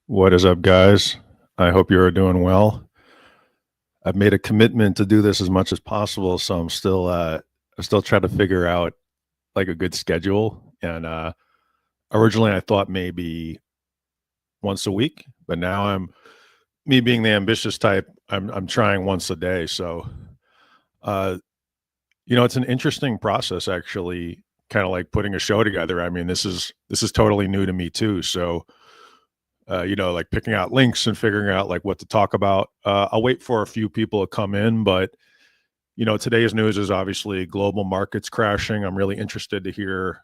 What is up, guys? I hope you're doing well. I've made a commitment to do this as much as possible, so I'm still trying to figure out like a good schedule. And originally, I thought maybe once a week, but now I'm me being the ambitious type. I'm trying once a day. So, uh, it's an interesting process actually. Kind of like putting a show together. I mean, this is totally new to me too. So like picking out links and figuring out like what to talk about. I'll wait for a few people to come in, but today's news is obviously global markets crashing. I'm really interested to hear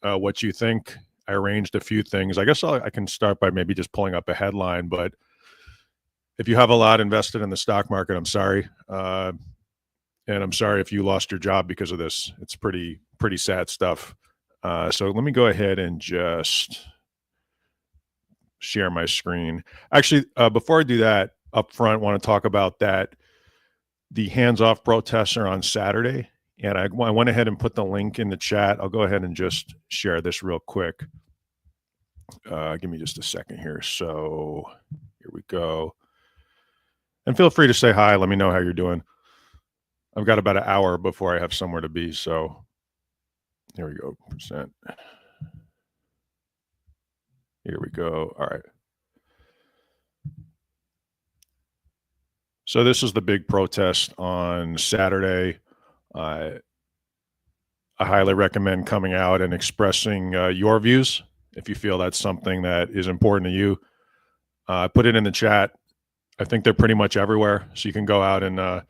what you think. I arranged a few things. I guess I can start by maybe just pulling up a headline, but if you have a lot invested in the stock market, I'm sorry. And I'm sorry if you lost your job because of this. It's pretty sad stuff. So let me go ahead and just share my screen. Actually, before I do that, up front, want to talk about that. The hands-off protests are on Saturday, and I went ahead and put the link in the chat. I'll go ahead and just share this real quick. Give me just a second here. So here we go. And feel free to say hi. Let me know how you're doing. I've got about an hour before I have somewhere to be. So here we go. Percent. Here we go. All right. So this is the big protest on Saturday. I highly recommend coming out and expressing your views if you feel that's something that is important to you. Put it in the chat. I think they're pretty much everywhere, so you can go out and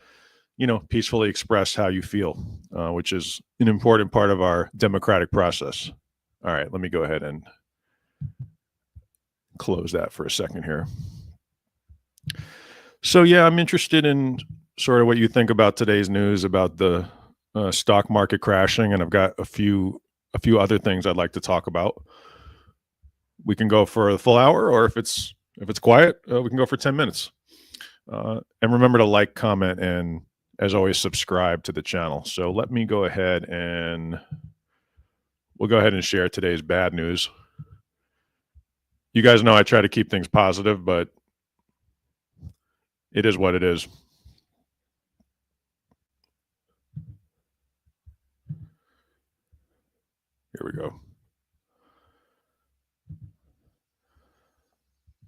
peacefully express how you feel, which is an important part of our democratic process. All right, let me go ahead and close that for a second here. So yeah, I'm interested in sort of what you think about today's news about the stock market crashing, and I've got a few other things I'd like to talk about. We can go for the full hour, or if it's quiet, we can go for 10 minutes. And remember to like, comment, and as always, subscribe to the channel. So let me go ahead and we'll go ahead and share today's bad news. You guys know I try to keep things positive, but it is what it is. Here we go.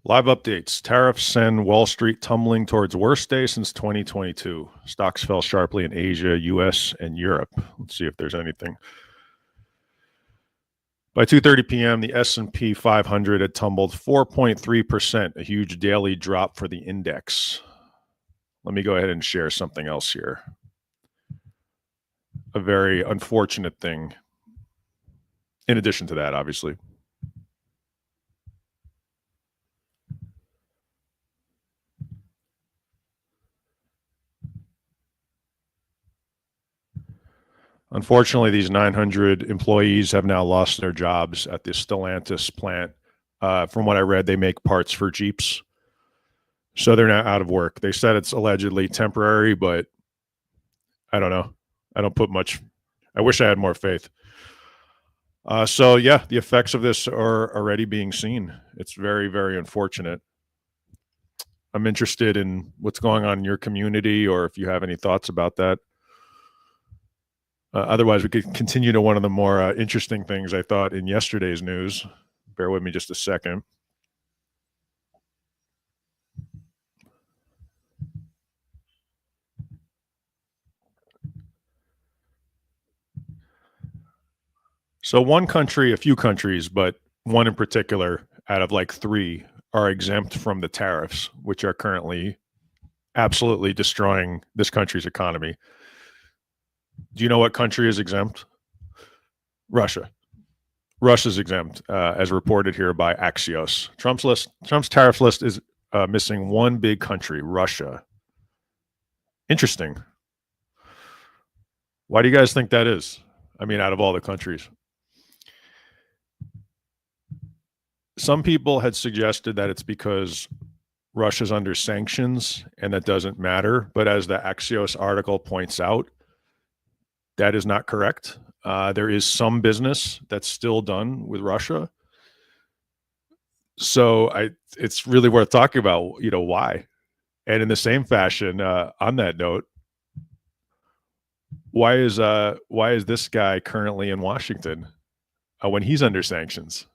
Live updates. Tariffs send Wall Street tumbling towards worst day since 2022. Stocks fell sharply in Asia, US, and Europe. Let's see if there's anything. By 2:30 p.m., the S&P 500 had tumbled 4.3%, a huge daily drop for the index. Let me go ahead and share something else here. A very unfortunate thing. In addition to that, obviously. Unfortunately, these 900 employees have now lost their jobs at the Stellantis plant. From what I read, they make parts for Jeeps. So they're now out of work. They said it's allegedly temporary, but I don't know. I don't put much. I wish I had more faith. So yeah, the effects of this are already being seen. It's very, very unfortunate. I'm interested in what's going on in your community, or if you have any thoughts about that. Otherwise, we could continue to one of the more interesting things I thought in yesterday's news. Bear with me just a second. So one country, a few countries, but one in particular out of like three are exempt from the tariffs, which are currently absolutely destroying this country's economy. Do you know what country is exempt? Russia. Russia's exempt, as reported here by Axios. Trump's tariff list is missing one big country, Russia. Interesting. Why do you guys think that is? I mean, out of all the countries. Some people had suggested that it's because Russia's under sanctions and that doesn't matter. But as the Axios article points out, that is not correct. There is some business that's still done with Russia. So it's really worth talking about, why. And in the same fashion, on that note, why is this guy currently in Washington when he's under sanctions?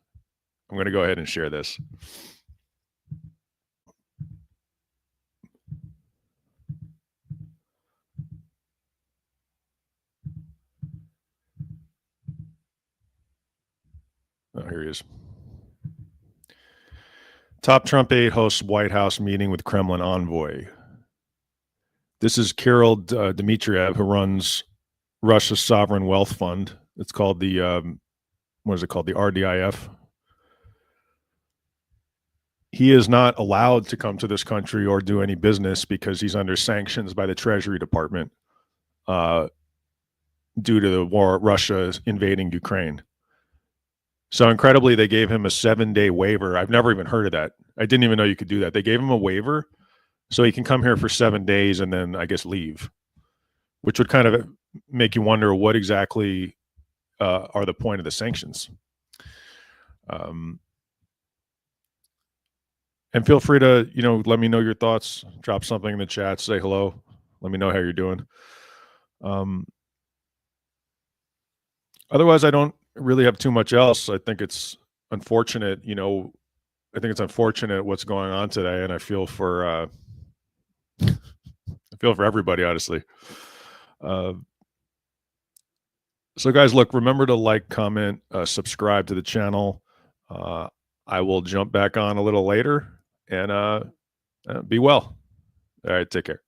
I'm going to go ahead and share this. Oh, here he is. Top Trump aide hosts White House meeting with Kremlin envoy. This is Kirill Dmitriev, who runs Russia's sovereign wealth fund. It's called the what is it called? The RDIF. He is not allowed to come to this country or do any business because he's under sanctions by the Treasury Department uh, due to the war, Russia invading Ukraine. So incredibly, they gave him a 7-day waiver. I've never even heard of that. I didn't even know you could do that. They gave him a waiver so he can come here for 7 days and then I guess leave, which would kind of make you wonder what exactly are the point of the sanctions. And feel free to, let me know your thoughts, drop something in the chat, say hello, let me know how you're doing. Otherwise, I don't really have too much else. I think it's unfortunate, what's going on today, and I feel for everybody, honestly. So guys, look, remember to like, comment, subscribe to the channel. I will jump back on a little later, and be well. All right, take care.